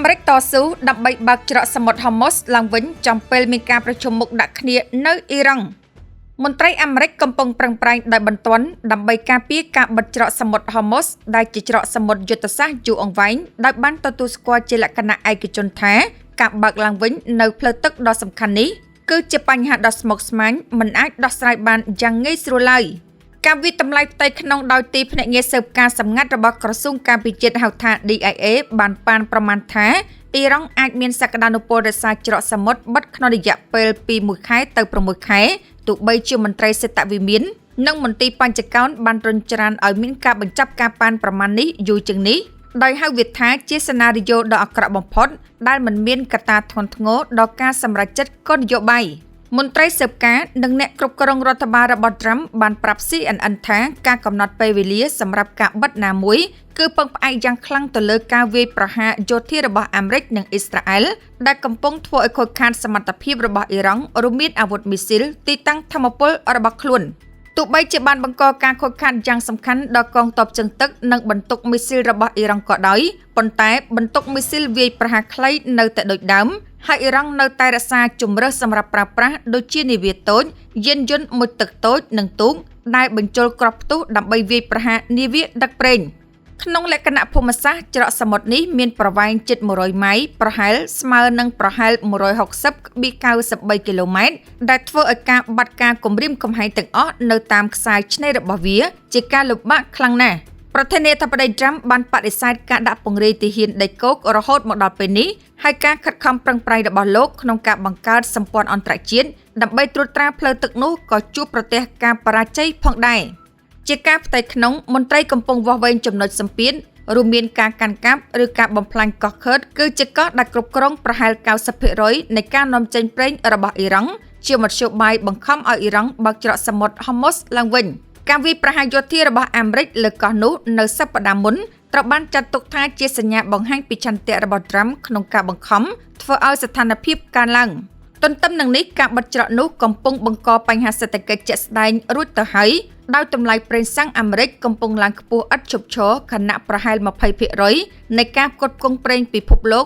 មេរិកតស៊ូដើម្បីបើកច្រកសមុទ្រហូម៉ូសឡើងវិញចំពេលមានការប្រជុំមុខដាក់គ្នានៅអ៊ីរ៉ង់មន្ត្រីអាមេរិកកំពុងប្រឹងប្រែងដោយបន្ទាន់ដើម្បីការពារការបិទច្រកសមុទ្រហូម៉ូសដែលជាច្រកសមុទ្រយុទ្ធសាស្ត្រយូរអង្វែងដោយបានទទួលស្គាល់ជាលក្ខណៈឯកជនថាការបើកឡើងវិញនៅផ្លូវទឹកដ៏សំខាន់នេះគឺជាបញ្ហាដ៏ស្មុគស្មាញមិនអាចដោះស្រាយបានយ៉ាងងាយស្រួលឡើយការវិតម្លៃផ្ទៃក្នុងដោយទីភ្នាក់ងារស៊ើបការសម្ងាត់របស់ក្រសួងការពិជាតិហៅថា DIA បានប៉ាន់ប្រមាណថាអ៊ីរ៉ង់អាចមានសក្តានុពលរក្សាច្រកសមុទ្របិទក្នុងរយៈពេលពី1ខែទៅ6ខែទោះបីជាមន្ត្រីសេដ្ឋវិមាននិងមន្ទីរបញ្ចកោណបានរញច្រានឲ្យមានការបញ្ចប់ការប៉ាន់ប្រមាណនេះយូរជាងនេះដោយហៅវាថាជាសេណារីយ៉ូដ៏អាក្រក់បំផុតដែលមិនមានកត្តាធ្ងន់ធ្ងរដល់ការសម្រេចចិត្តគោលនយោបាយមន្ត្រីស៊ើបការនិងអ្នកគ្រប់គ្រងរដ្ឋបាលរបស់ត្រាំបានប្រាប់ CNN ថាការកំណត់ពេលវេលាសម្រាប់ការបិទណាមួយគឺពឹងផ្អែកយ៉ាងខ្លាំងទៅលើការវាយប្រហារយោធារបស់អាមេរិកនិងអ៊ីស្រាអែលដែលកំពុងធ្វើឲ្យខូចខាតសមត្ថភាពរបស់អ៊ីរ៉ង់រួមមានអាវុធមីស៊ីលទីតាំងថាមពលរបស់ខ្លួនទោះបីជាបានបង្កការខូចខាតយ៉ាងសំខាន់ដល់កងទ័ពជើងទឹកនិងបន្ទុកមីស៊ីលរបស់អ៊ីរ៉ង់ក៏ដោយប៉ុន្តែបន្ទុកមីស៊ីលវាយប្រហារខ្លីនៅតែដូចដើមហើយអ៊ីរ៉ង់នៅតែរក្សាជម្រើសសម្រាប់ប្រើប្រាស់ដូចជានាវាតូចយានយន្តមុជទឹកតូចនិងទូកដែលបញ្ចូលគ្រាប់ផ្ទុះដើម្បីវាយប្រហារនាវាដឹកប្រេងក្នុងលក្ខណៈភូមិសាស្ត្រច្រកសមុទ្រនេះមានប្រវែងជិត100ម៉ៃប្រហែលស្មើនឹងប្រហែល160.93គីឡូម៉ែត្រដែលធ្វើឲ្យការបាត់ការគំរាមកំហែងទាំងអស់នៅតាមខ្សែឆ្នេររបស់វាជាការលំបាកខ្លាំងណាស់ប្រធានាធិបតីត្រាំបានបដិសេធការដាក់ពង្រាយទាហានដីគោករហូតមកដល់ពេលនេះហើយការខិតខំប្រឹងប្រែងរបស់លោកក្នុងការបង្កើតសម្ព័ន្ធអន្តរជាតិដើម្បីត្រួតត្រាផ្លូវទឹកនោះក៏ជួបប្រទះការបរាជ័យផងដែរជាការផ្ទៃក្នុងមន្ត្រីកំពុងវាស់វែងចំណុចសម្ពាធរួមមានការកាន់កាប់ឬការបំផ្លាញកោះខឺតគឺជាកោះដែលគ្រប់គ្រងប្រហែល 90% នៃការនាំចេញប្រេងរបស់អ៊ីរ៉ង់ជាមធ្យោបាយបង្ខំឲ្យអ៊ីរ៉ង់បើកច្រកសមុទ្រហូម៉ូសឡើងវិញការវាយប្រហារយោធារបស់អាមេរិកលើកោះនោះនៅសប្តាហ៍មុនត្រូវបានចាត់ទុកថាជាសញ្ញាបង្ហាញពីឆន្ទៈរបស់ត្រាំក្នុងការបង្ខំធ្វើឲ្យស្ថានភាពកើនឡើងទន្ទឹមនឹងនេះការបិទច្រកនោះកំពុងបង្កបញ្ហាសេដ្ឋកិច្ចជាក់ស្ដែងរួចទៅហើយដោយតម្លៃប្រេងសាំងអាមេរិកកំពុងឡើងខ្ពស់ឥតឈប់ឈរខណៈប្រហែល 20% នៃការផ្គត់ផ្គង់ប្រេងពិភពលោក